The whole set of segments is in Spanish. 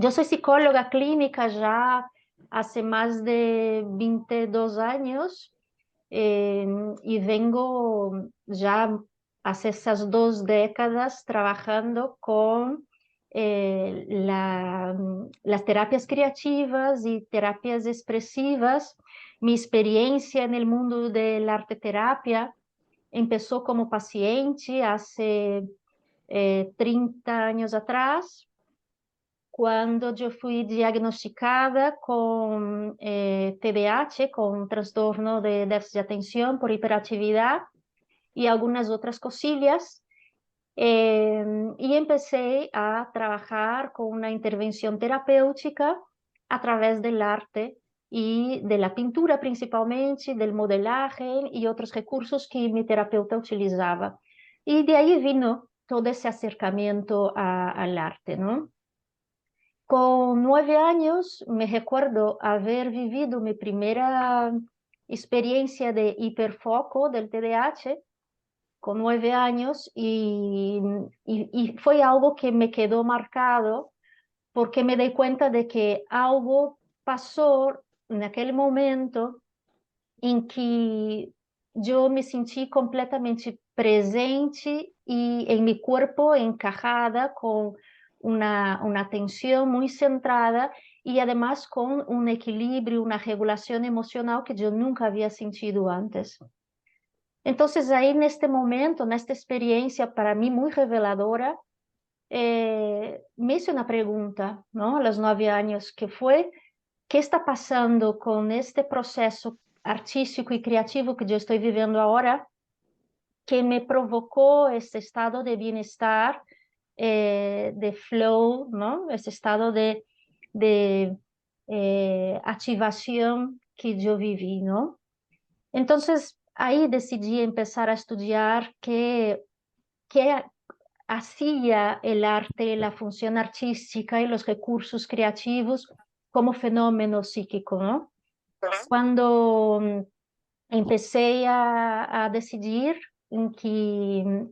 Yo soy psicóloga clínica ya hace más de 22 años eh, y vengo ya hace esas 2 décadas trabajando con las terapias creativas y terapias expresivas. Mi experiencia en el mundo de la arte terapia empezó como paciente hace 30 años atrás, cuando yo fui diagnosticada con TDAH, con trastorno de déficit de atención por hiperactividad y algunas otras cosillas. Y empecé a trabajar con una intervención terapéutica a través del arte y de la pintura principalmente, del modelaje y otros recursos que mi terapeuta utilizaba. Y de ahí vino todo ese acercamiento al arte, ¿no? Con 9 años me recuerdo haber vivido mi primera experiencia de hiperfoco del TDAH con 9 años y fue algo que me quedó marcado porque me di cuenta de que algo pasó en aquel momento en que yo me sentí completamente presente y en mi cuerpo encajada con una atención muy centrada y además con un equilibrio, una regulación emocional que yo nunca había sentido antes. Entonces ahí en este momento, en esta experiencia para mí muy reveladora, me hice una pregunta, ¿no? A los 9 años, que fue: ¿qué está pasando con este proceso artístico y creativo que yo estoy viviendo ahora, que me provocó este estado de bienestar, de flow, ¿no? Este estado de activación que yo viví, ¿no? Entonces, ahí decidí empezar a estudiar qué hacía el arte, la función artística y los recursos creativos como fenómeno psíquico, ¿no? Cuando empecé a decidir en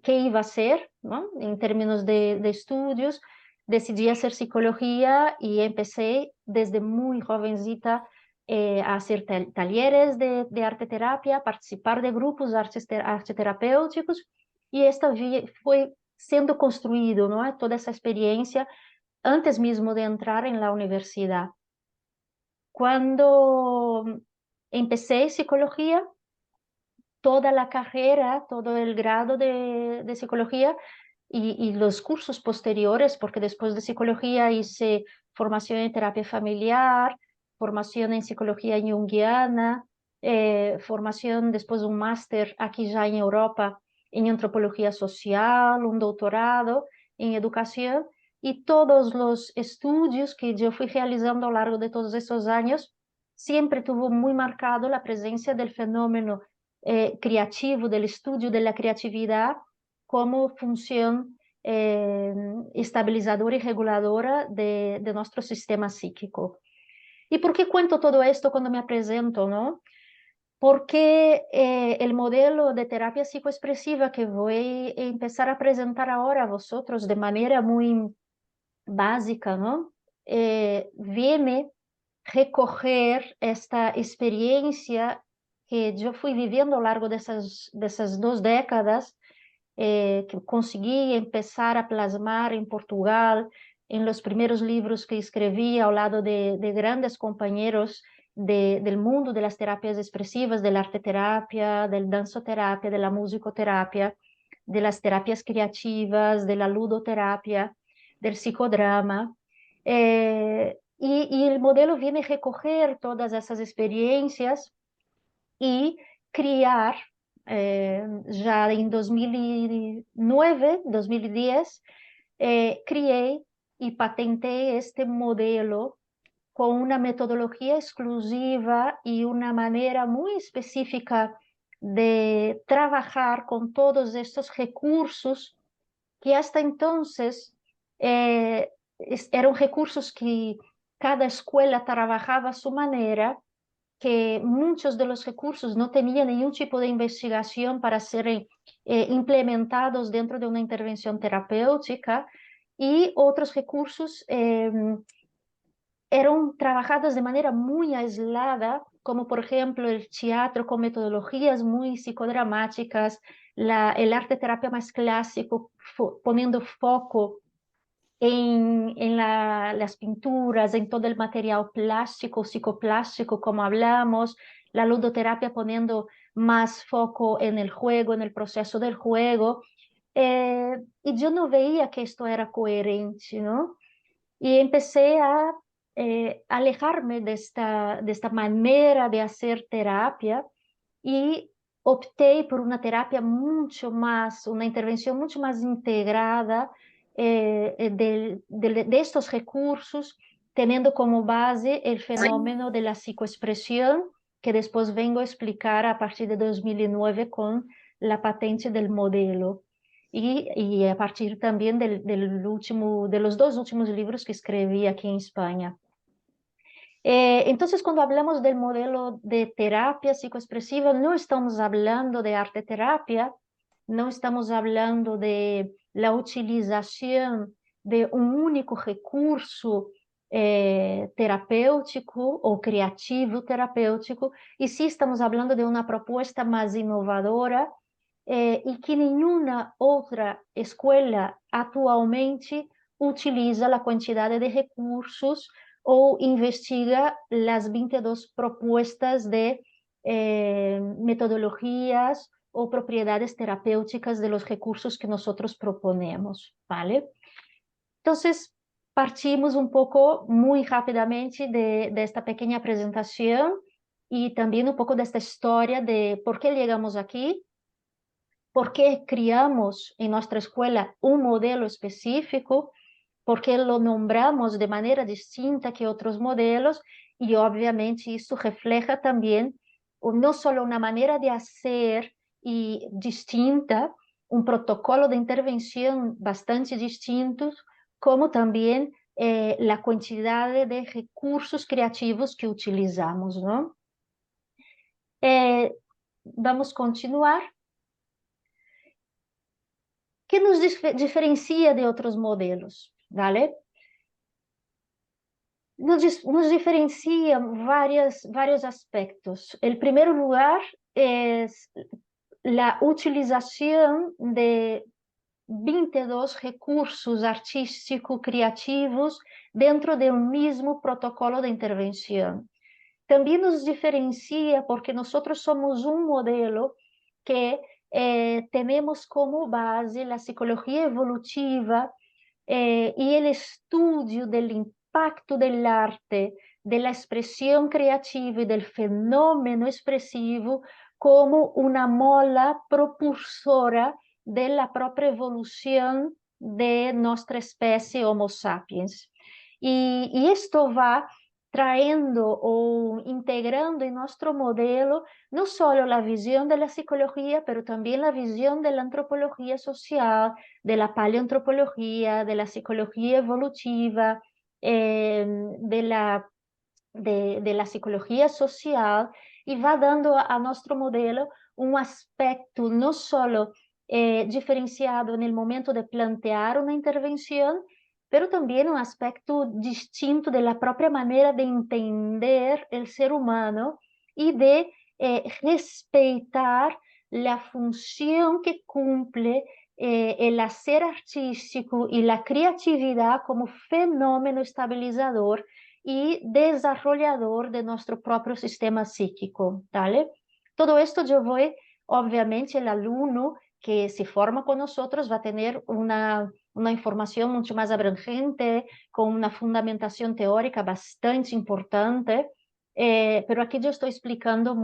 qué iba a hacer, ¿no? En términos de estudios, decidí hacer psicología y empecé desde muy jovencita a hacer talleres de arte terapia, participar de grupos de arte terapéuticos, y esta fue siendo construido, ¿no? Toda esa experiencia antes mismo de entrar en la universidad. Cuando empecé psicología, toda la carrera, todo el grado de psicología y los cursos posteriores, porque después de psicología hice formación en terapia familiar, formación en psicología junguiana, formación después un máster aquí ya en Europa en antropología social, un doctorado en educación, y todos los estudios que yo fui realizando a lo largo de todos estos años siempre tuvo muy marcado la presencia del fenómeno creativo, del estudio de la creatividad como función estabilizadora y reguladora de nuestro sistema psíquico. ¿Y por qué cuento todo esto cuando me presento, no? Porque el modelo de terapia psicoexpresiva que voy a empezar a presentar ahora a vosotros de manera muy básica, ¿no? Viene recoger esta experiencia que yo fui viviendo a lo largo de esas 2 décadas, que consegui empezar a plasmar en Portugal, en los primeros libros que escribí ao lado de grandes compañeros del mundo de las terapias expresivas, del arte terapia, del danzoterapia, de la musicoterapia, de las terapias creativas, de la ludoterapia, del psicodrama. Y el modelo viene a recoger todas esas experiencias y criar, ya en 2009, 2010, crié y patenté este modelo con una metodología exclusiva y una manera muy específica de trabajar con todos estos recursos que hasta entonces eran recursos que cada escuela trabajaba a su manera, que muchos de los recursos no tenían ningún tipo de investigación para ser implementados dentro de una intervención terapéutica, y otros recursos eran trabajadas de manera muy aislada, como por ejemplo el teatro con metodologías muy psicodramáticas, el arte terapia más clásico, poniendo foco en las pinturas, en todo el material plástico, psicoplástico, como hablamos, la ludoterapia poniendo más foco en el juego, en el proceso del juego. Y yo no veía que esto era coherente, ¿no? Y empecé a alejarme de esta manera de hacer terapia y opté por una terapia mucho más, una intervención mucho más integrada de estos recursos, teniendo como base el fenómeno de la psicoexpresión, que después vengo a explicar a partir de 2009 con la patente del modelo. Y a partir también de los dos últimos libros que escribí aquí en España. Entonces, cuando hablamos del modelo de terapia psicoexpresiva, no estamos hablando de arte terapia, no estamos hablando de la utilización de un único recurso terapêutico ou criativo terapêutico, e sim estamos falando de uma proposta mais inovadora e que nenhuma outra escola atualmente utiliza a quantidade de recursos ou investiga as 22 propostas de metodologias ou propriedades terapêuticas de los recursos que nós proponemos, ¿vale? Entonces, partimos un poco muy rápidamente de esta pequeña presentación y también un poco de esta historia de por qué llegamos aquí, por qué criamos en nuestra escuela un modelo específico, por qué lo nombramos de manera distinta que otros modelos y obviamente eso refleja también no solo una manera de hacer y distinta, un protocolo de intervención bastante distinto, como también la cantidad de recursos creativos que utilizamos, ¿no? Vamos a continuar. ¿Qué nos diferencia de otros modelos? ¿Vale? Nos diferencia varios aspectos. El primer lugar es la utilización de 22 recursos artísticos creativos dentro de un mismo protocolo de intervención. También nos diferencia porque nosotros somos un modelo que tenemos como base la psicología evolutiva y el estudio del impacto del arte, de la expresión creativa y del fenómeno expresivo como una mola propulsora de la propia evolución de nuestra especie Homo sapiens. Y esto va trayendo o integrando en nuestro modelo no solo la visión de la psicología, pero también la visión de la antropología social, de la paleoantropología, de la psicología evolutiva, de la psicología social, y va dando a nuestro modelo un aspecto no solo diferenciado en el momento de plantear una intervención, pero también un aspecto distinto de la propia manera de entender el ser humano y de respetar la función que cumple el hacer artístico y la creatividad como fenómeno estabilizador y desarrollador de nuestro propio sistema psíquico, ¿vale? Todo esto yo voy, obviamente, el alumno que se forma con nosotros va a tener una información mucho más abrangente, con una fundamentación teórica bastante importante, pero aquí yo estoy explicando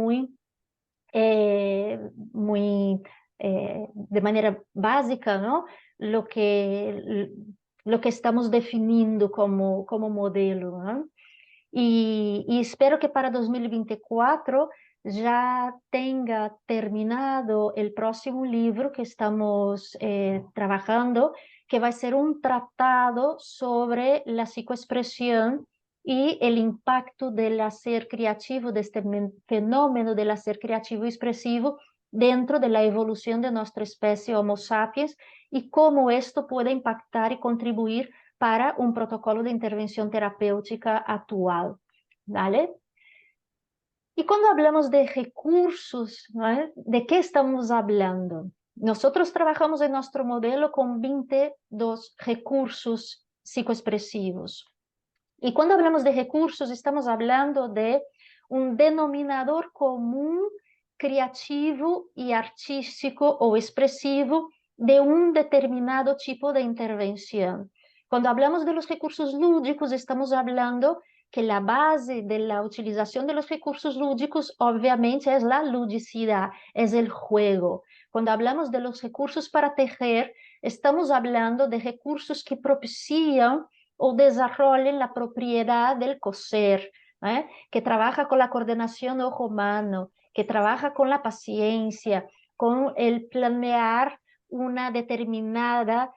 eh, muy de manera básica, ¿no? Lo que, lo que estamos definiendo como modelo, ¿no? Y espero que para 2024 ya tenga terminado el próximo libro que estamos trabajando, que va a ser un tratado sobre la psicoexpresión y el impacto del hacer creativo, de este fenómeno del hacer creativo y expresivo dentro de la evolución de nuestra especie Homo sapiens y cómo esto puede impactar y contribuir para un protocolo de intervención terapéutica actual, ¿vale? Y cuando hablamos de recursos, ¿vale? ¿De qué estamos hablando? Nosotros trabajamos en nuestro modelo con 22 recursos psicoexpresivos. Y cuando hablamos de recursos, estamos hablando de un denominador común creativo y artístico o expresivo de un determinado tipo de intervención. Cuando hablamos de los recursos lúdicos, estamos hablando que la base de la utilización de los recursos lúdicos obviamente es la ludicidad, es el juego. Cuando hablamos de los recursos para tejer, estamos hablando de recursos que propician o desarrollen la propiedad del coser, que trabaja con la coordinación ojo-mano, que trabaja con la paciencia, con el planear una determinada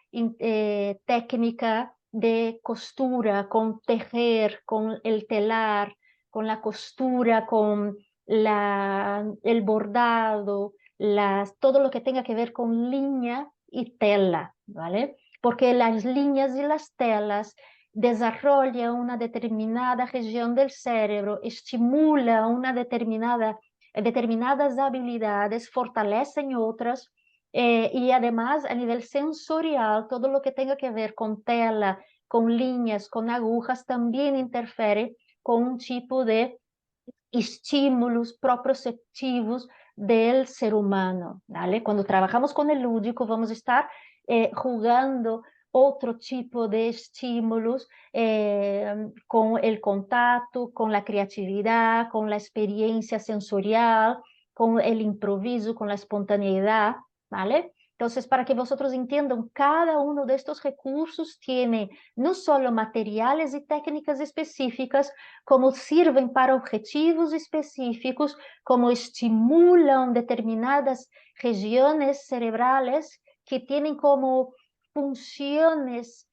técnica de costura, con tejer, con el telar, con la costura, con el bordado, todo lo que tenga que ver con línea y tela, ¿vale? Porque las líneas y las telas desarrollan una determinada región del cerebro, estimula determinadas habilidades, fortalecen otras, y además a nivel sensorial, todo lo que tenga que ver con tela, con líneas, con agujas, también interfiere con un tipo de estímulos proprioceptivos del ser humano, ¿vale? Cuando trabajamos con el lúdico vamos a estar jugando otro tipo de estímulos con el contacto, con la creatividad, con la experiencia sensorial, con el improviso, con la espontaneidad, ¿vale? Entonces, para que vosotros entiendan, cada uno de estos recursos tiene no solo materiales y técnicas específicas, como sirven para objetivos específicos, como estimulan determinadas regiones cerebrales que tienen como funciones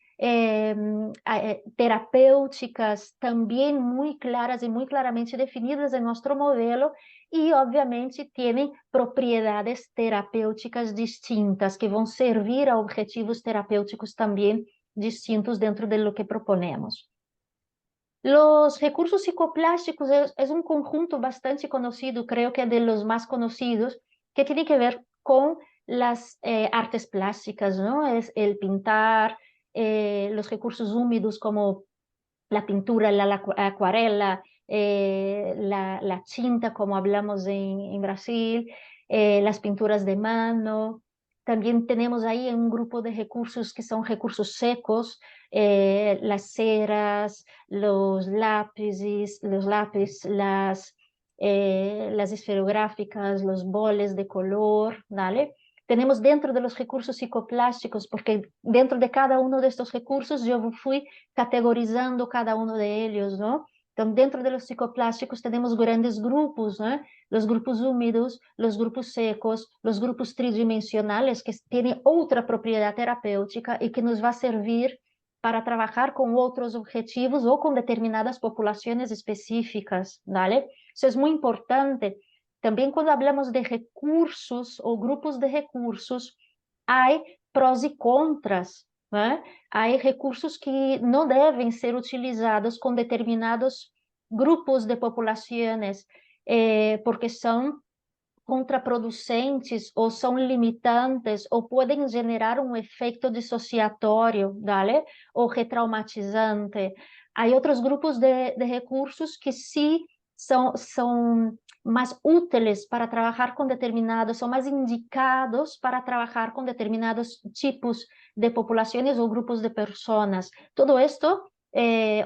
terapéuticas también muy claras y muy claramente definidas en nuestro modelo, y obviamente tienen propiedades terapéuticas distintas que vão servir a objetivos terapêuticos também distintos dentro de lo que proponemos. Los recursos psicoplásticos es un conjunto bastante conocido, creo que de los más conocidos, que tiene que ver con las artes plásticas, ¿no? Es el pintar, los recursos húmedos como la pintura, la acuarela, la tinta, como hablamos en Brasil, las pinturas de mano. También tenemos ahí un grupo de recursos que son recursos secos, las ceras, los lápices, las esferográficas, los boles de color, ¿vale? Tenemos dentro de los recursos psicoplásticos, porque dentro de cada uno de estos recursos yo fui categorizando cada uno de ellos, ¿no? Entonces, dentro de los psicoplásticos tenemos grandes grupos, ¿no? Los grupos húmedos, los grupos secos, los grupos tridimensionales, que tienen otra propiedad terapéutica y que nos va a servir para trabajar con otros objetivos o con determinadas poblaciones específicas, ¿vale? Eso es muy importante. También cuando hablamos de recursos o grupos de recursos, hay pros y contras, ¿eh? Hay recursos que no deben ser utilizados con determinados grupos de poblaciones, porque son contraproducentes ou são limitantes ou podem gerar um efeito dissociatório, ¿vale? Ou retraumatizante. Há outros grupos de recursos que sim são mais úteis para trabalhar com determinados, são mais indicados para trabalhar com determinados tipos de populações ou grupos de pessoas. Todo esto,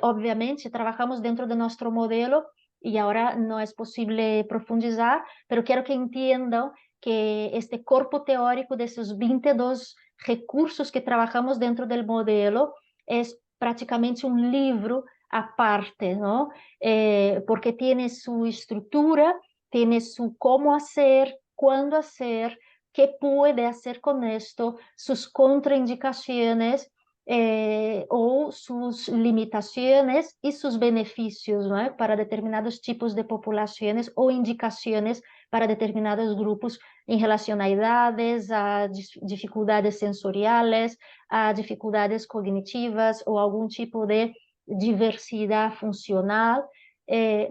obviamente, trabalhamos dentro de nosso modelo y ahora no es posible profundizar, pero quiero que entiendan que este cuerpo teórico de esos 22 recursos que trabajamos dentro del modelo es prácticamente un libro aparte, ¿no? Porque tiene su estructura, tiene su cómo hacer, cuándo hacer, qué puede hacer con esto, sus contraindicaciones ou sus limitaciones y sus beneficios, ¿no? Para determinados tipos de populaciones o indicaciones para determinados grupos em relação a idades, a dificuldades sensoriales, a dificuldades cognitivas ou algum tipo de diversidade funcional.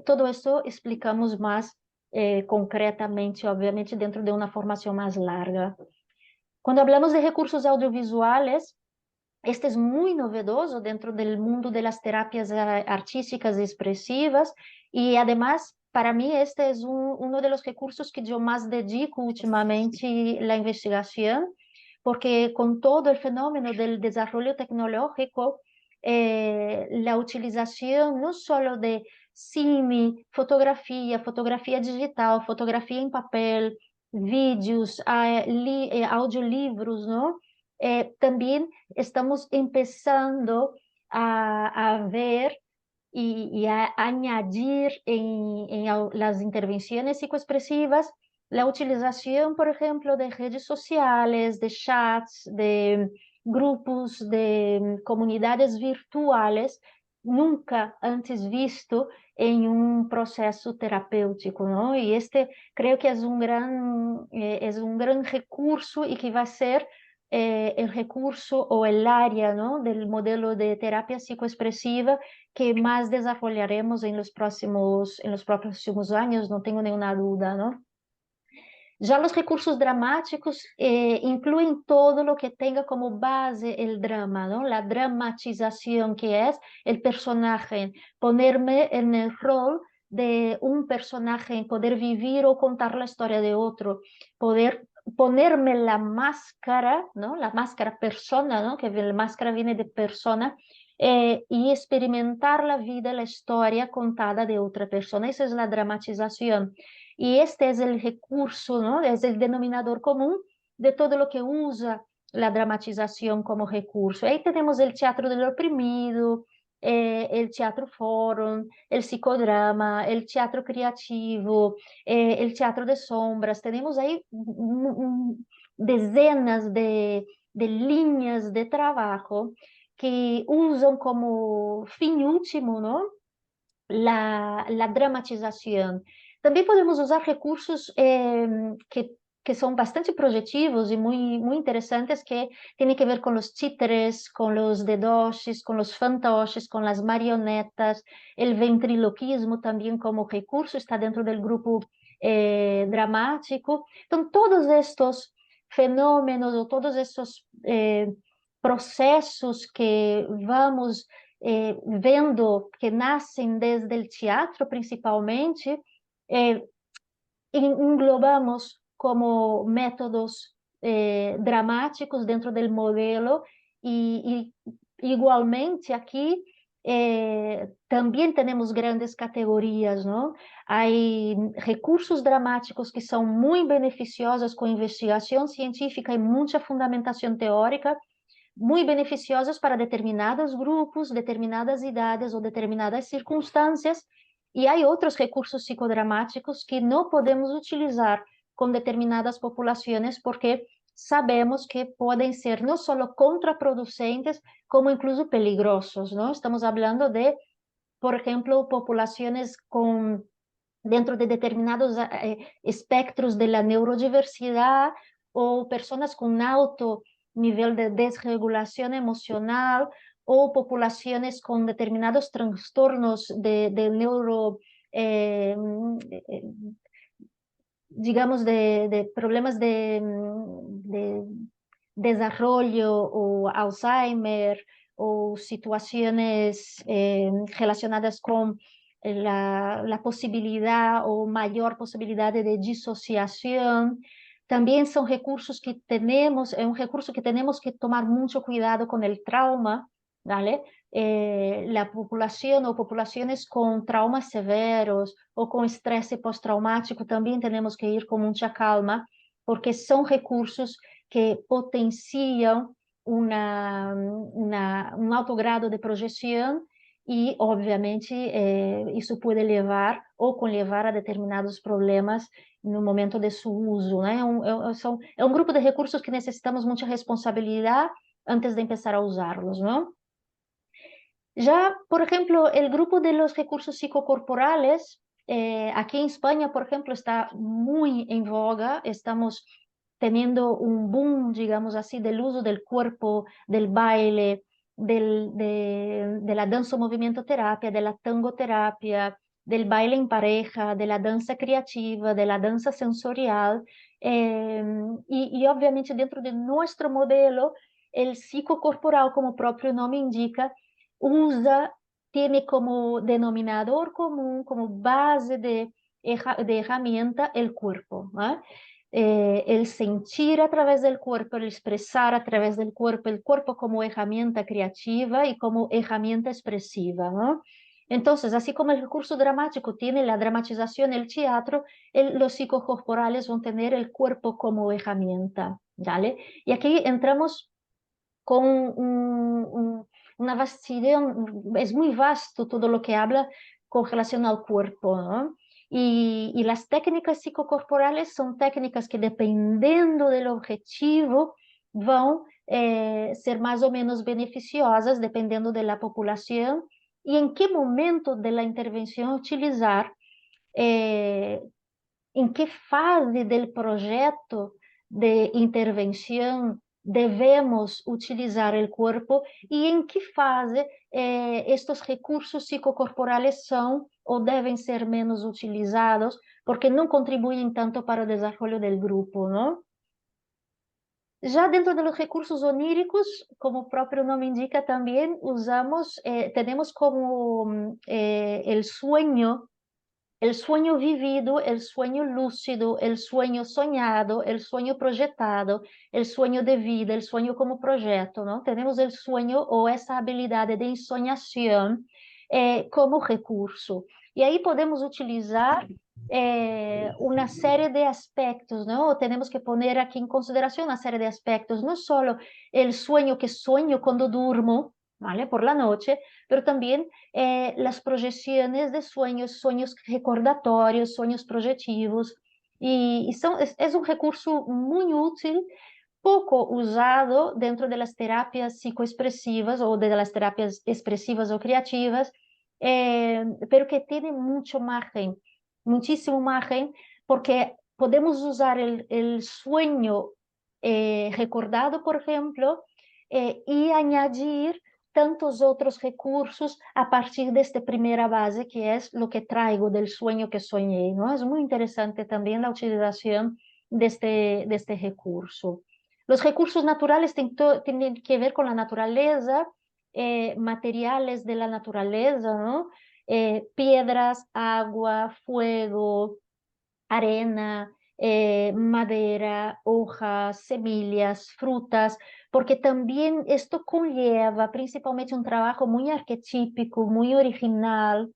Todo esto explicamos mais concretamente, obviamente, dentro de uma formação mais larga. Quando hablamos de recursos audiovisuales, este es muy novedoso dentro del mundo de las terapias artísticas expresivas y además para mí este es uno de los recursos que yo más dedico últimamente la investigación, porque con todo el fenómeno del desarrollo tecnológico, la utilización no solo de cine, fotografía digital, fotografía en papel, vídeos, audiolibros, ¿no? También estamos empezando a ver y a añadir en las intervenciones psicoexpresivas la utilización, por ejemplo, de redes sociales, de chats, de grupos, de comunidades virtuales, nunca antes visto en un proceso terapêutico, ¿no? Y este creo que es un gran recurso y que va a ser el recurso o el área, ¿no? Del modelo de terapia psicoexpresiva que más desarrollaremos en los próximos años, no tengo ninguna duda, ¿no? Ya los recursos dramáticos incluyen todo lo que tenga como base el drama, ¿no? La dramatización, que es el personaje, ponerme en el rol de un personaje, poder vivir o contar la historia de otro, poder ponerme la máscara, ¿no? La máscara persona, ¿no? Que la máscara viene de persona, y experimentar la vida, la historia contada de otra persona. Esa es la dramatización. Y este es el recurso, ¿no? Es el denominador común de todo lo que usa la dramatización como recurso. Ahí tenemos el teatro del oprimido, el teatro forum, el psicodrama, el teatro creativo, el teatro de sombras. Tenemos ahí decenas de líneas de trabajo que usan como fin último, ¿no? La dramatización. También podemos usar recursos que son bastante projetivos y muy interesantes, que tienen que ver con los títeres, con los dedoches, con los fantoches, con las marionetas, el ventriloquismo también como recurso está dentro del grupo dramático. Entonces, todos estos fenómenos o todos estos procesos que vamos vendo que nascem desde o teatro, principalmente, englobamos como métodos dramáticos dentro do modelo e igualmente aqui também temos grandes categorias, não? Há recursos dramáticos que são muito beneficiosos com investigação científica e muita fundamentação teórica, muito beneficiosos para determinados grupos, determinadas idades ou determinadas circunstâncias, e há outros recursos psicodramáticos que não podemos utilizar com determinadas populações porque sabemos que podem ser não só contraproducentes, como incluso peligrosos, não? Estamos falando de, por exemplo, populações com dentro de determinados espectros de la neurodiversidade ou pessoas com alto nível de desregulação emocional ou populações com determinados transtornos de neuro, digamos, de problemas de desarrollo ou Alzheimer ou situações relacionadas com la posibilidad o mayor posibilidad de disociación. También son recursos que tenemos, es un recurso que tenemos que tomar mucho cuidado con el trauma, ¿vale? La población o populaciones con traumas severos o con estrés postraumático también tenemos que ir con mucha calma, porque son recursos que potencian un alto grado de proyección e, obviamente, isso pode levar ou conlevar a determinados problemas no momento de seu uso, né? É um grupo de recursos que necessitamos muita responsabilidade, antes de empezar a usarlos, ¿no? Ya, por ejemplo, el grupo de los recursos psicocorporales, aquí en España, por ejemplo, está muy en voga. Estamos teniendo un boom, digamos así, del uso del cuerpo, del baile, de la danza-movimiento terapia, de la tangoterapia, del baile en pareja, de la danza creativa, de la danza sensorial. Y obviamente dentro de nuestro modelo, el psicocorporal, como propio nombre indica, usa, tiene como denominador común, como base de herramienta el cuerpo, ¿no? El sentir a través del cuerpo, el expresar a través del cuerpo, el cuerpo como herramienta creativa y como herramienta expresiva, ¿no? Entonces, así como el recurso dramático tiene la dramatización, el teatro, los psicocorporales van a tener el cuerpo como herramienta, ¿vale? Y aquí entramos con una vastidad, es muy vasto todo lo que habla con relación al cuerpo, ¿no? Y las técnicas psicocorporales son técnicas que dependiendo del objetivo van ser más o menos beneficiosas dependiendo de la población y en qué momento de la intervención utilizar, eh, en qué fase del proyecto de intervención debemos utilizar el cuerpo y en qué fase estos recursos psicocorporales son o deben ser menos utilizados porque no contribuyen tanto para el desarrollo del grupo, ¿no? Ya dentro de los recursos oníricos, como el propio nombre indica, también usamos, tenemos como el sueño vivido, el sueño lúcido, el sueño soñado, el sueño proyectado, el sueño de vida, el sueño como proyecto, ¿no? Tenemos el sueño o esa habilidad de ensoñación como recurso. Y ahí podemos utilizar una serie de aspectos, ¿no? Tenemos que poner aquí en consideración una serie de aspectos, no solo el sueño que sueño cuando durmo, ¿vale? Por la noche, pero también las proyecciones de sueños, sueños recordatorios, sueños proyectivos, y es un recurso muy útil, poco usado dentro de las terapias psicoexpresivas o de las terapias expresivas o creativas, pero que tiene mucho margen, muchísimo margen, porque podemos usar el sueño recordado, por ejemplo, y añadir tantos otros recursos a partir de esta primera base, que es lo que traigo del sueño que soñé, ¿no? Es muy interesante también la utilización de este recurso. Los recursos naturales tienen que ver con la naturaleza, materiales de la naturaleza, ¿no? Piedras, agua, fuego, arena, madera, hojas, semillas, frutas, porque también esto conlleva principalmente un trabajo muy arquetípico, muy original,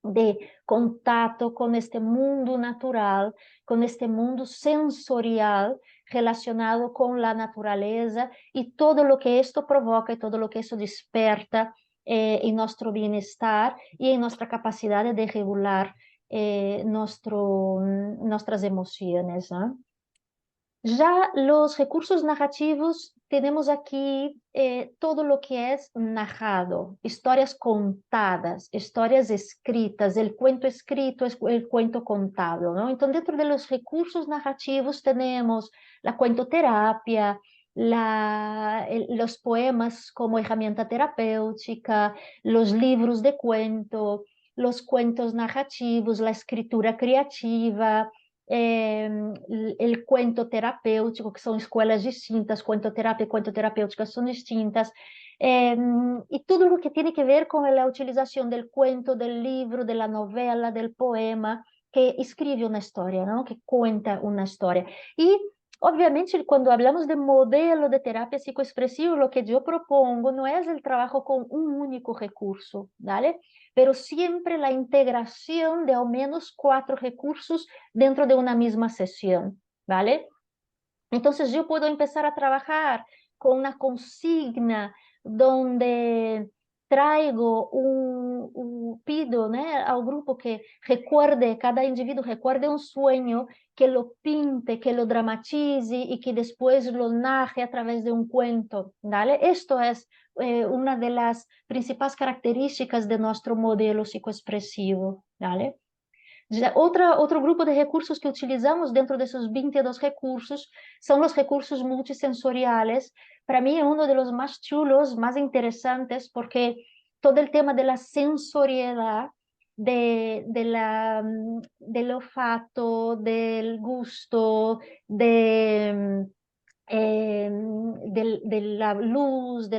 de contacto con este mundo natural, con este mundo sensorial relacionado con la naturaleza y todo lo que esto provoca y todo lo que eso desperta en nuestro bienestar y en nuestra capacidad de regular nuestras emociones, ¿no? Ya los recursos narrativos, tenemos aquí todo lo que es narrado, historias contadas, historias escritas, el cuento escrito es el cuento contado, ¿no? Entonces, dentro de los recursos narrativos tenemos la cuentoterapia, los poemas como herramienta terapéutica, los libros de cuento, los cuentos narrativos, la escritura creativa, el cuento terapêutico, que são escolas distintas, cuentoterapia e cuentoterapêutica são distintas, e tudo o que tem que ver com a utilização do cuento, do livro, da novela, do poema, que escreve uma história, não? Que conta uma história. E, obviamente, quando falamos de modelo de terapia psicoexpresiva, o que eu propongo não é o trabalho com um único recurso, ¿vale? Pero siempre la integración de al menos 4 recursos dentro de una misma sesión, ¿vale? Entonces yo puedo empezar a trabajar con una consigna donde traigo pido, né, ao grupo que recuerde, cada indivíduo recuerde un sueño, que lo pinte, que lo dramatice y que después lo narre a través de un cuento, ¿vale? Esto es una de las principales características de nuestro modelo psicoexpresivo, ¿vale? Outro grupo de recursos que utilizamos dentro desses 22 recursos são os recursos multissensoriais. Para mim, é um dos mais chulos, mais interessantes, porque todo o tema da sensorialidade, del olfato, del gusto, de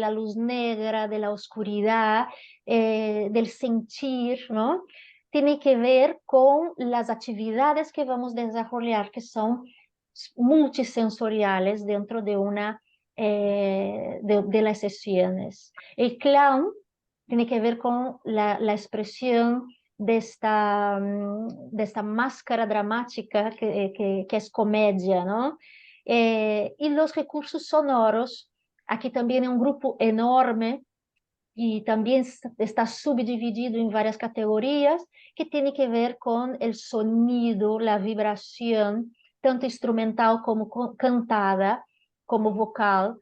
la luz negra, de la oscuridad, del sentir, ¿no? Tiene que ver con las actividades que vamos a desarrollar, que son multisensoriales dentro de una de las sesiones. El clown tiene que ver con la expresión de esta máscara dramática que es comedia, ¿no? Y los recursos sonoros, aquí también hay un grupo enorme y también está subdividido en varias categorías que tiene que ver con el sonido, la vibración, tanto instrumental como cantada, como vocal,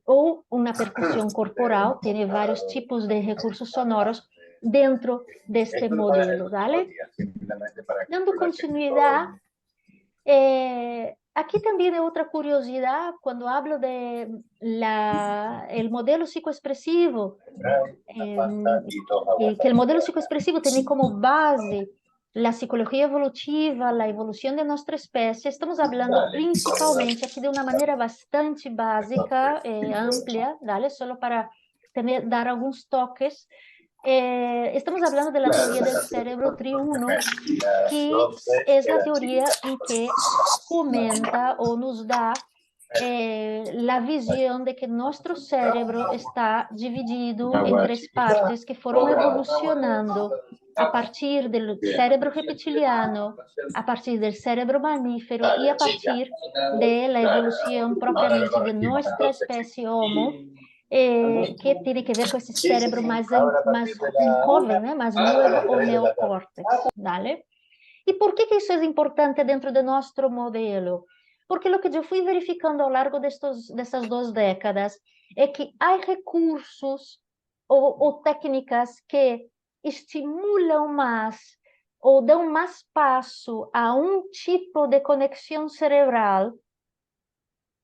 o una percusión corporal, tiene varios tipos de recursos sonoros dentro de este modelo, ¿vale? Dando continuidad, aquí también hay otra curiosidad cuando hablo de el modelo psicoexpresivo, que el modelo psicoexpresivo tiene como base la psicología evolutiva, la evolución de nuestra especie. Estamos hablando principalmente aquí de una manera bastante básica, amplia, ¿vale? Solo para dar algunos toques. Estamos hablando de la teoría del cerebro triuno, que es la teoría en que comenta o nos da la visión de que nuestro cerebro está dividido en tres partes que fueron evolucionando a partir del cerebro reptiliano, a partir del cerebro mamífero y a partir de la evolución propiamente de nuestra especie Homo, que tiene que ver con ese cerebro más joven, ¿eh? Más nuevo o neocórtex, ¿vale? ¿Y por qué que eso es importante dentro de nuestro modelo? Porque lo que yo fui verificando a lo largo de estas 2 décadas es que hay recursos o técnicas que estimulan más o dan más paso a un tipo de conexión cerebral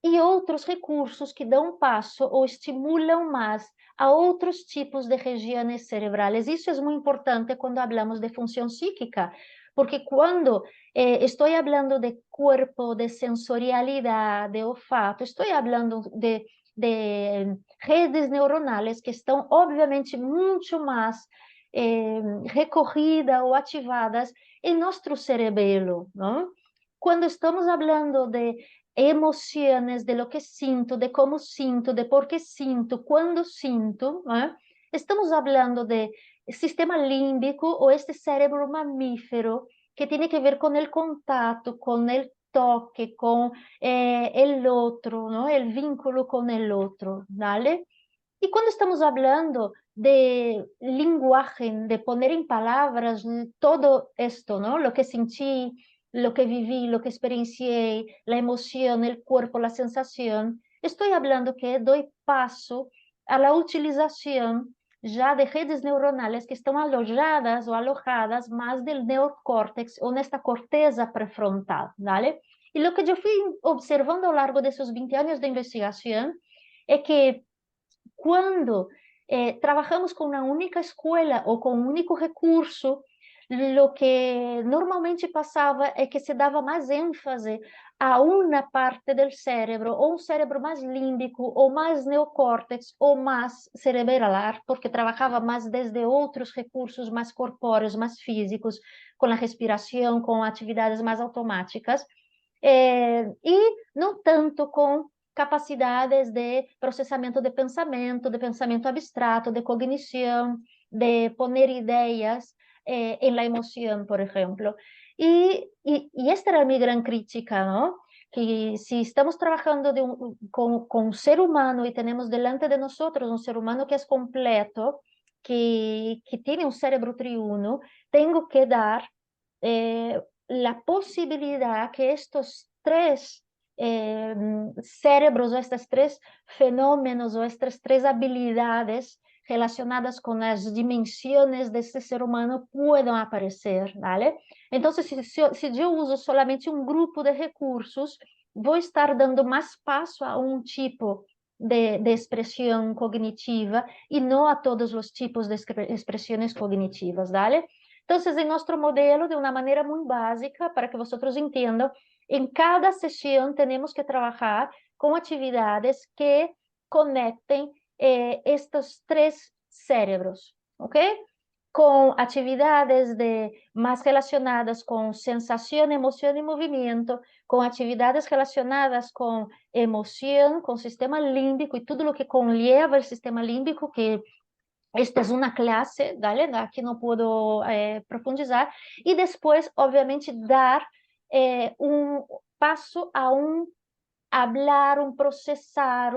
e outros recursos que dão passo ou estimulam mais a outros tipos de regiões cerebrais. Isso é muito importante quando falamos de função psíquica, porque quando estou falando de corpo, de sensorialidade, de olfato, estou falando de redes neuronais que estão, obviamente, muito mais recorridas ou ativadas em nosso cerebelo, não? Quando estamos falando de emociones, de lo que siento, de cómo siento, de por qué siento, cuándo siento, ¿eh? Estamos hablando de sistema límbico o este cerebro mamífero que tiene que ver con el contacto, con el toque, con el otro, ¿no? El vínculo con el otro, ¿vale? Y cuando estamos hablando de lenguaje, de poner en palabras todo esto, ¿no? Lo que sentí, lo que viví, lo que experiencié, la emoción, el cuerpo, la sensación, estoy hablando que doy paso a la utilización ya de redes neuronales que están alojadas o alojadas más del neocórtex o en esta corteza prefrontal, ¿vale? Y lo que yo fui observando a lo largo de esos 20 años de investigación es que cuando trabajamos con una única escuela o con un único recurso, lo que normalmente pasaba es que se daba más énfasis a una parte del cerebro, o un cerebro más límbico, o más neocórtex, o más cerebral, porque trabajaba más desde otros recursos más corpóreos, más físicos, con la respiración, con actividades más automáticas, y no tanto con capacidades de processamento de pensamento abstrato, de cognição, de poner ideias en la emoción, por ejemplo. Y esta era mi gran crítica, ¿no? que si estamos trabajando con un ser humano y tenemos delante de nosotros un ser humano que es completo, que tiene un cerebro triuno, tengo que dar la posibilidad que estos tres cerebros o estos tres fenómenos o estas tres habilidades relacionadas con las dimensiones de este ser humano puedan aparecer, ¿vale? Entonces, si yo uso solamente un grupo de recursos, voy a estar dando más paso a un tipo de expresión cognitiva y no a todos los tipos de expresiones cognitivas, ¿vale? Entonces, en nuestro modelo, de una manera muy básica, para que vosotros entiendan, en cada sesión tenemos que trabajar con actividades que conecten estos tres cerebros, ¿ok? Con actividades más relacionadas con sensación, emoción y movimiento, con actividades relacionadas con emoción, con sistema límbico y todo lo que conlleva el sistema límbico, que esta es una clase, ¿vale? Aquí no puedo profundizar. Y después, obviamente, dar un paso a un hablar, un procesar,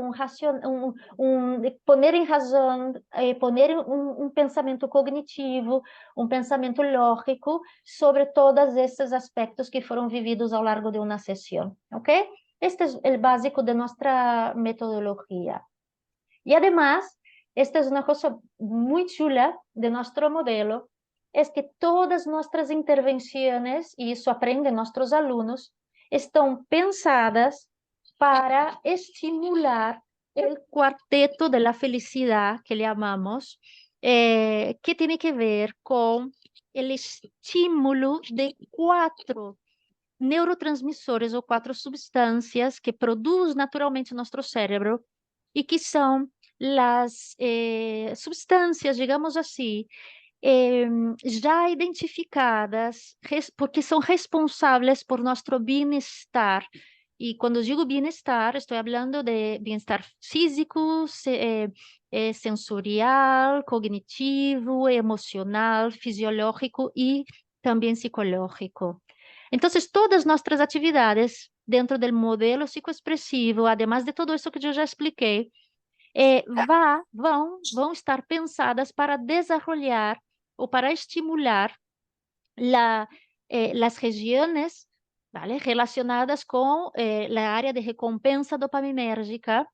poner en razón, poner un pensamiento cognitivo, un pensamiento lógico sobre todos esses aspectos que foram vividos ao largo de uma sessão, ¿ok? Este é o básico de nossa metodologia. E, además, esta é uma coisa muito chula de nosso modelo, é que todas nossas intervenções, e isso aprendem nossos alunos, estão pensadas para estimular el cuarteto de la felicidad, que le llamamos, que tiene que ver con el estímulo de 4 neurotransmissores ou 4 substâncias que produz naturalmente nosso cérebro e que são as substâncias, digamos assim, já identificadas, porque são responsáveis por nosso bem-estar. E quando digo bem-estar, estou falando de bem-estar físico, sensorial, cognitivo, emocional, fisiológico e também psicológico. Então, todas nossas atividades dentro do modelo psicoexpressivo, además de tudo isso que eu já expliquei, vão estar pensadas para desenvolver ou para estimular as regiões, ¿vale?, relacionadas com a área de recompensa dopaminérgica,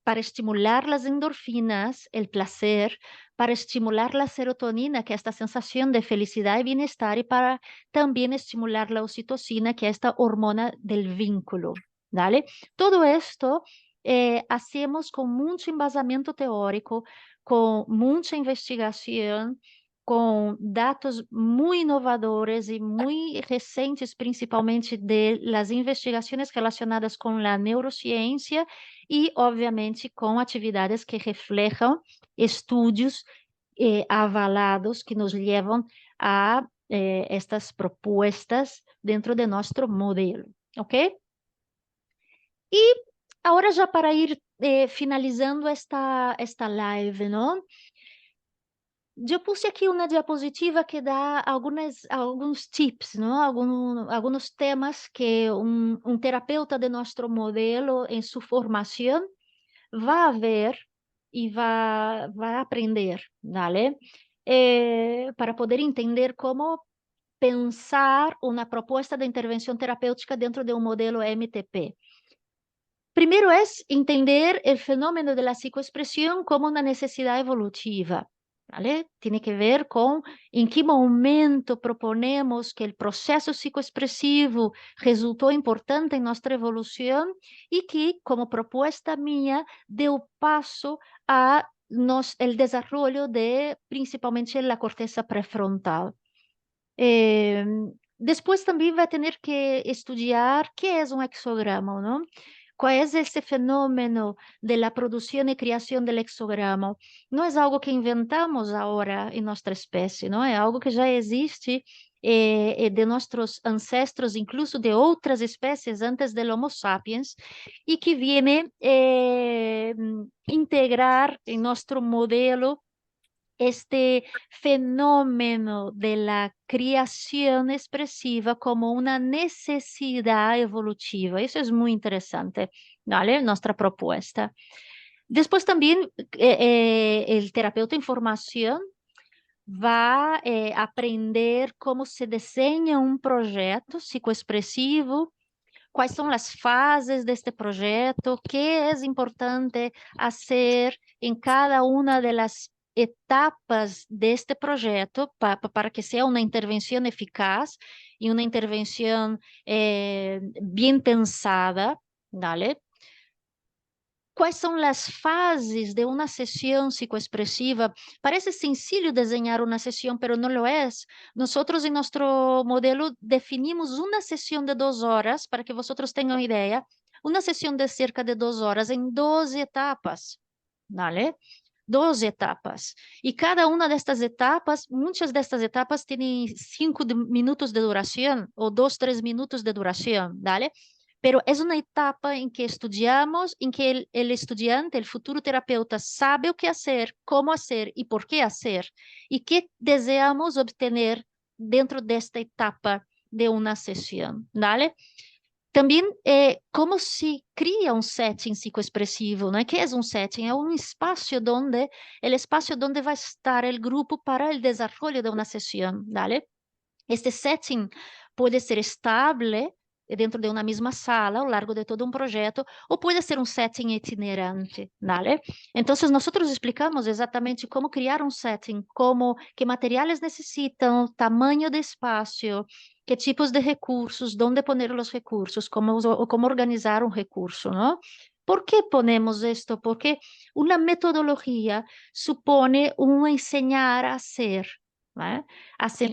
para estimular as endorfinas, o prazer, para estimular a serotonina, que é esta sensação de felicidade e bem-estar, e para também estimular a ocitocina, que é esta hormona do vínculo, ¿vale? Todo isto hacemos com muito embasamento teórico, com muita investigação, com dados muito inovadores e muito recentes, principalmente de las investigações relacionadas com a neurociência e, obviamente, com atividades que reflejam estudos avalados que nos levam a estas propostas dentro de nosso modelo, ok? E agora, já para ir finalizando esta live, não? Eu puse aqui uma diapositiva que dá alguns tips, não? Alguns temas que um terapeuta de nosso modelo, em sua formação, vai ver e vai aprender, ¿vale? Para poder entender como pensar uma proposta de intervenção terapêutica dentro de um modelo MTP. Primeiro é entender o fenômeno da psicoexpressão como uma necessidade evolutiva, ¿vale? Tiene que ver com em que momento proponemos que o processo psicoexpressivo resultou importante em nossa evolução e que, como proposta minha, deu passo a el desarrollo de, principalmente, a corteza pré-frontal. Depois também vai ter que estudar o que é um exograma, não? Qual é esse fenômeno de produção e criação do exograma? Não é algo que inventamos agora em nossa espécie, não é algo que já existe de nossos ancestros, incluso de outras espécies antes do Homo sapiens, e que viene integrar em nosso modelo este fenómeno de la creación expresiva como una necesidad evolutiva. Eso es muy interesante, ¿vale? Nuestra propuesta. Después también el terapeuta en formación va a aprender cómo se diseña un proyecto psicoexpresivo, quais são as fases deste projeto, que é importante fazer em cada uma das etapas deste projeto para que seja uma intervenção eficaz e uma intervenção bem pensada, ¿vale? Quais são as fases de uma sessão psicoexpressiva? Parece sencillo desenhar uma sessão, mas não lo é. Nós, em nosso modelo, definimos uma sessão de 2 horas, para que vocês tenham ideia, uma sessão de cerca de 2 horas em 12 etapas, ¿vale? 12 etapas. E cada uma destas etapas, muitas destas etapas têm 5 minutos de duração, ou 2, 3 minutos de duração, ¿vale? Pero é uma etapa em que estudamos, em que o estudiante, o futuro terapeuta, sabe o que fazer, como fazer e por que fazer, e que desejamos obter dentro desta etapa de uma sessão, ¿vale? Também, como se cria um setting psicoexpressivo, não é? Que é um setting? É um espaço onde vai estar o grupo para o desenvolvimento de uma sessão, ¿vale? Este setting pode ser estable dentro de uma mesma sala ao largo de todo um projeto, ou pode ser um setting itinerante, ¿vale? Então, nós explicamos exatamente como criar um setting, que materiais necessitam, tamanho de espaço, que tipos de recursos, onde poner os recursos, como organizar um recurso, não? ¿Por qué ponemos esto? Porque una metodología supone un enseñar a hacer, ¿vale?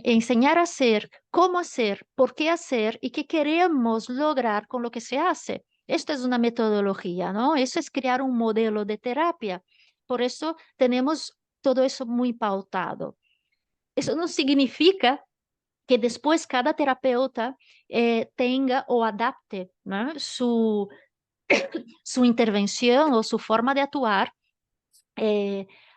Enseñar a hacer, cómo hacer, por qué hacer y qué queremos lograr con lo que se hace. Esto es una metodología, ¿no? Eso es crear un modelo de terapia. Por eso tenemos todo eso muy pautado. Eso no significa que después cada terapeuta tenga o adapte, ¿no? Su intervenção ou sua forma de atuar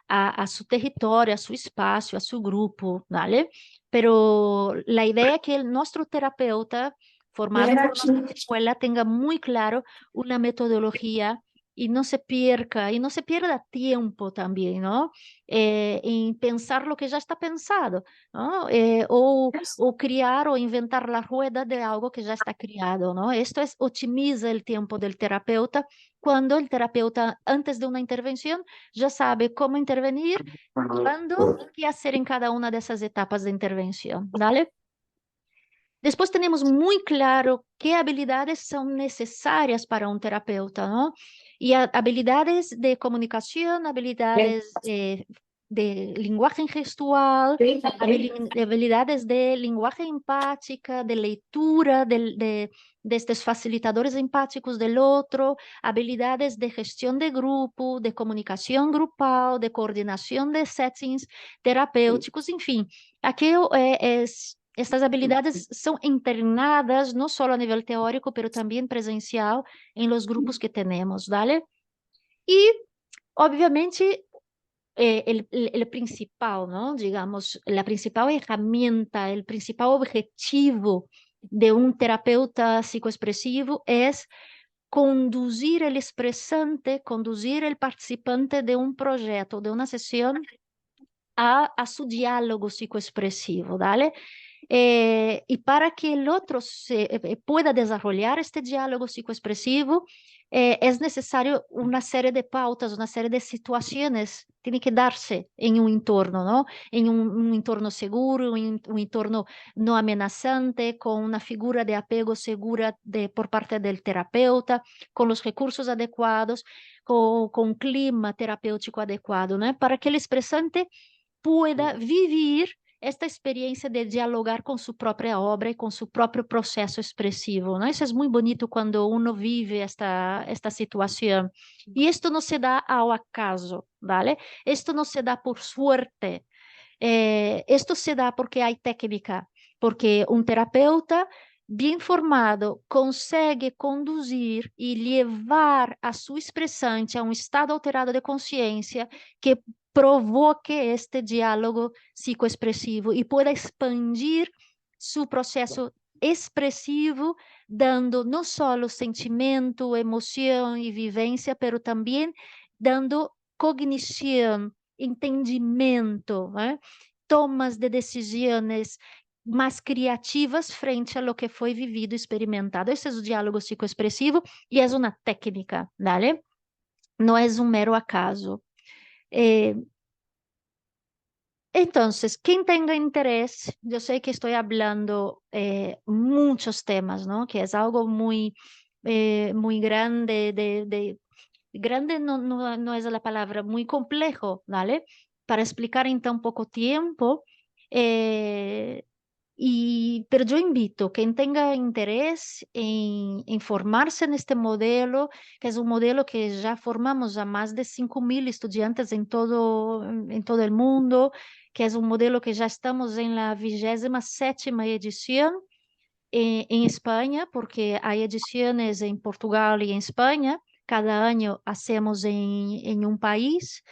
a seu território, a seu espaço, a seu grupo, ¿vale? Pero la idea é que o nosso terapeuta, formado por nossa escola, tenha muito claro uma metodologia e não se pierda tempo também, não? Em pensar o que já está pensado, não? Ou criar ou inventar a rueda de algo que já está criado, não? Isto otimiza o tempo do terapeuta, quando o terapeuta, antes de uma intervenção, já sabe como intervenir, quando e que fazer em cada uma dessas etapas de intervenção, ¿vale? Depois temos muito claro que habilidades são necessárias para um terapeuta, não? E habilidades de comunicação, habilidades de linguagem gestual, habilidades de linguagem empática, de leitura destes facilitadores empáticos do outro, habilidades de gestão de grupo, de comunicação grupal, de coordenação de settings terapêuticos, enfim, aqui estas habilidades são internadas não só a nível teórico, mas também presencial em los grupos que temos, ¿vale? E, obviamente, el principal, ¿no? Digamos, la principal herramienta, el principal objetivo de un terapeuta psicoexpresivo es conduzir el expresante, conduzir el participante de un proyecto, de una sesión, a su diálogo psicoexpresivo, ¿vale? Y para que el otro pueda desarrollar este diálogo psicoexpresivo, es necesario una serie de pautas, una serie de situaciones, tiene que darse en un entorno, ¿no? En un entorno seguro, un entorno no amenazante, con una figura de apego segura por parte del terapeuta, con los recursos adecuados, con un clima terapêutico adecuado, ¿no? Para que el expresante pueda vivir esta experiência de dialogar com sua própria obra e com seu próprio processo expressivo, não? Isso é muito bonito quando uno vive esta situação. E isto não se dá ao acaso, ¿vale? Isto não se dá por suerte. Isto se dá porque há técnica, porque um terapeuta bem formado consegue conduzir e levar a sua expressante a um estado alterado de consciência que provoque este diálogo psicoexpresivo y pueda expandir su proceso expresivo, dando no solo sentimento, emoção e vivência, pero também dando cognição, entendimento, né? Tomas de decisões mais criativas frente a lo que foi vivido, experimentado. Esse é o diálogo psicoexpressivo e é uma técnica, ¿vale? Não é um mero acaso. Entonces, quien tenga interés, yo sé que estoy hablando muchos temas, ¿no? Que es algo muy grande, grande no es la palabra, muy complejo, ¿vale? Para explicar en tan poco tiempo. eh, pero yo invito a quien tenga interés en formarse en este modelo, que es un modelo que ya formamos a más de 5.000 estudiantes en todo el mundo, que es un modelo que ya estamos en la 27ª edición en España, porque hay ediciones en Portugal y en España. Cada año hacemos en un país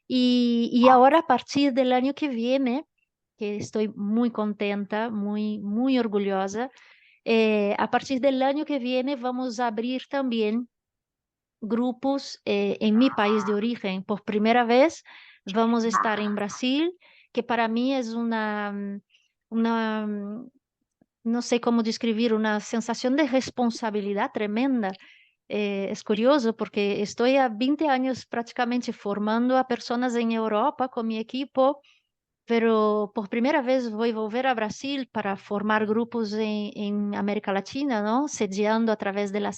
y ahora a partir del año que viene, que estoy muy contenta, muy orgullosa, a partir del año que viene vamos a abrir también grupos en mi país de origen. Por primera vez vamos a estar en Brasil, que para mí es una, no sé cómo describir, una sensación de responsabilidad tremenda. Es curioso porque estoy a 20 años prácticamente formando a personas en Europa con mi equipo, pero por primera vez voy a volver a Brasil para formar grupos en América Latina, ¿no? Sediando a través de la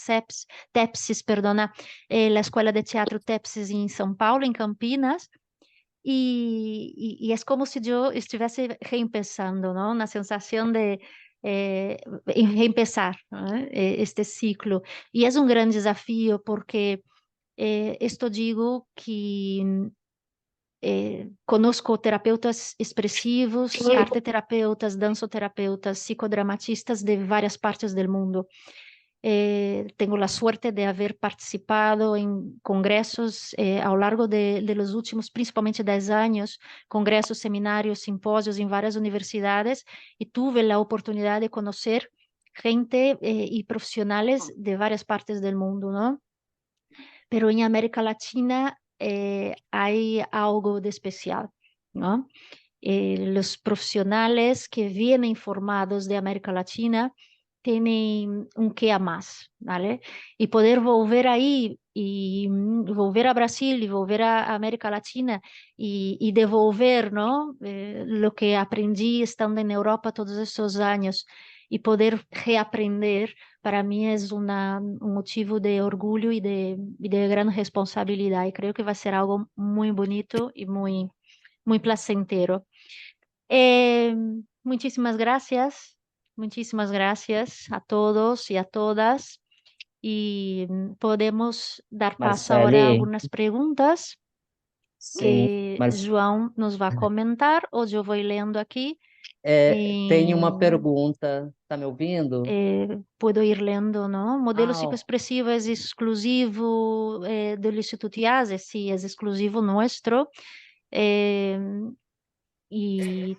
TEPSIS, perdona, la Escuela de Teatro TEPSIS en São Paulo, en Campinas. Y es como si yo estuviese reempezando, ¿no? Una sensación de reempezar, ¿no? Este ciclo. Y es un gran desafío porque esto digo que conozco terapeutas expresivos, arteterapeutas, danzoterapeutas, psicodramatistas de varias partes del mundo. Tengo la suerte de haber participado en congresos a lo largo de los últimos, principalmente 10 años, congresos, seminarios, simposios en varias universidades, y tuve la oportunidad de conocer gente y profesionales de varias partes del mundo, ¿no? Pero en América Latina hay algo de especial, ¿no? Los profesionales que vienen formados de América Latina tienen un qué a más, ¿vale? Y poder volver ahí y volver a Brasil y volver a América Latina y devolver, ¿no? Lo que aprendí estando en Europa todos estos años y poder reaprender, para mí es un motivo de orgullo y de gran responsabilidad. Y creo que va a ser algo muy bonito y muy placentero. Eh, muchísimas gracias a todos y a todas. Y podemos dar paso ahora a Marcele, algunas preguntas sim, que mas João nos va a comentar o yo voy leyendo aquí. tenho uma En, pergunta. Tá me ouvindo? puedo ir leyendo, ¿no? Modelo Ah, psicoexpresivo es exclusivo del Instituto IASE, sí, es exclusivo nuestro. Eh,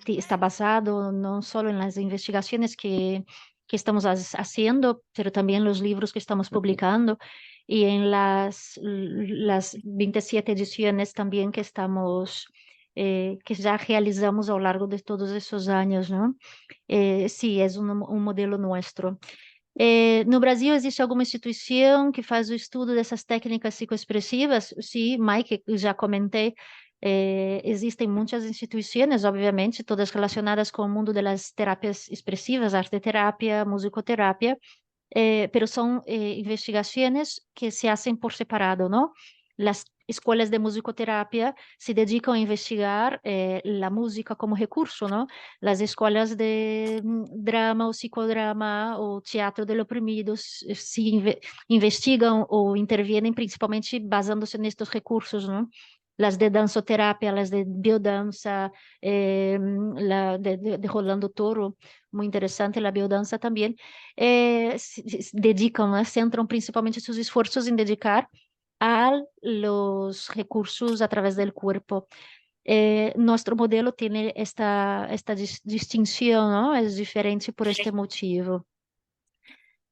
está basado no solo en las investigaciones que estamos haciendo, pero también los libros que estamos publicando y en las 27 ediciones también que que ya realizamos a lo largo de todos esos años, ¿no? Sí, es un modelo nuestro. No Brasil existe alguma instituição que faz o estudo dessas técnicas psicoexpressivas? Sim, Mike, já comentei. Existem muitas instituições, obviamente, todas relacionadas com o mundo das terapias expressivas, arteterapia, musicoterapia, pero son investigaciones que se hacen por separado, ¿no? Las escuelas de musicoterapia se dedican a investigar la música como recurso, ¿no? Las escuelas de drama o psicodrama o teatro del oprimido investigan o intervienen principalmente basándose en estos recursos, ¿no? Las de danzoterapia, las de biodanza, la de Rolando Toro, muy interesante la biodanza también, se dedicam, né, centram principalmente seus esforços em dedicar a los recursos a través del cuerpo. nuestro modelo tiene esta distinción, ¿no? Es diferente por este motivo.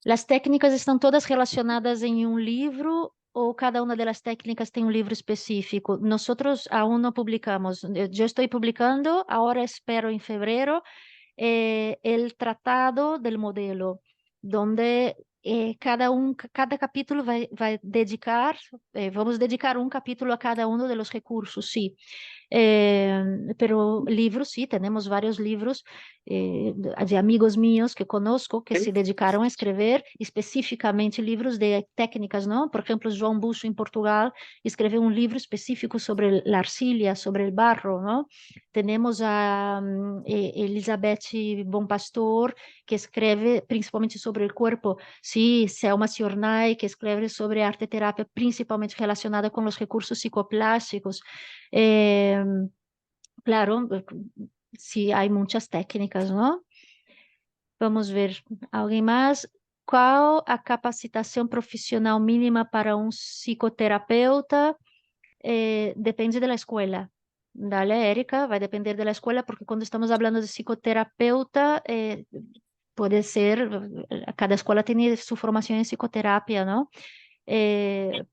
Las técnicas estão todas relacionadas em um livro ou cada uma das técnicas tem um livro específico? Nosotros aún no publicamos. Eu estou publicando, agora espero em fevereiro, el tratado del modelo, donde cada capítulo vai dedicar, vamos dedicar um capítulo a cada um de los recursos, sí. Pero libros, sí, tenemos varios libros de amigos míos que conozco que se dedicaram a escrever especificamente livros de técnicas, não? Por exemplo, João Busso, em Portugal, escreveu um livro específico sobre a arcilha, sobre o barro, não? Temos a Elizabeth Bom Pastor, que escreve principalmente sobre o corpo, sí, Selma Ciornay, que escreve sobre arte terapia, principalmente relacionada com os recursos psicoplásticos. Claro, sí, hay muchas técnicas, ¿no? Vamos ver, alguém mais? Qual a capacitação profissional mínima para um psicoterapeuta? Depende da escola. Dale, Erika, vai depender da escola, porque quando estamos falando de psicoterapeuta, pode ser, cada escola tem sua formação em psicoterapia, não?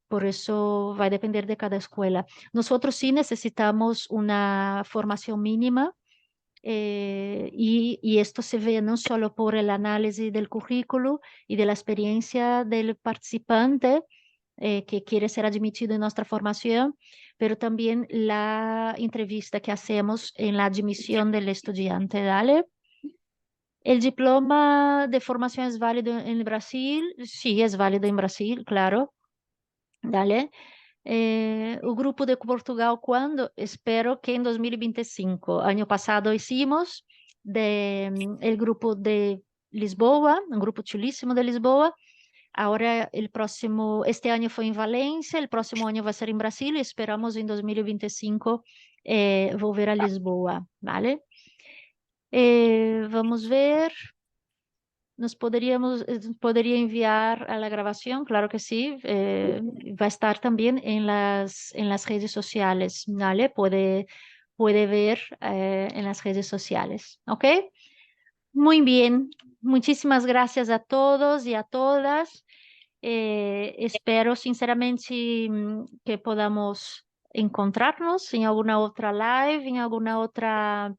Por eso va a depender de cada escuela. Nosotros sí necesitamos una formación mínima y esto se ve no solo por el análisis del currículo y de la experiencia del participante que quiere ser admitido en nuestra formación, pero también la entrevista que hacemos en la admisión del estudiante, ¿vale? ¿El diploma de formación es válido en Brasil? Sí, es válido en Brasil, claro. Dale. O grupo de Portugal, quando? Espero que em 2025. Ano passado hicimos el grupo de Lisboa, um grupo chulíssimo de Lisboa. Agora, este ano foi em Valência, o próximo ano vai ser em Brasília. Esperamos em 2025 volver a Lisboa, ¿vale? Vamos ver. Podría enviar a la grabación, claro que sí. Va a estar también en las redes sociales, ¿vale? Puede ver en las redes sociales, ¿ok? Muy bien. Muchísimas gracias a todos y a todas. Espero sinceramente que podamos encontrarnos en alguna otra live, en alguna otra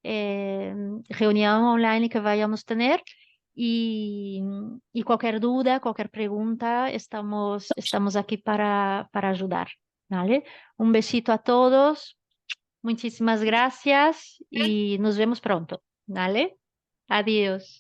reunión online que vayamos a tener. Y, y cualquier duda, cualquier pregunta, estamos aquí para ayudar, ¿vale? Un besito a todos, muchísimas gracias y nos vemos pronto, ¿vale? Adiós.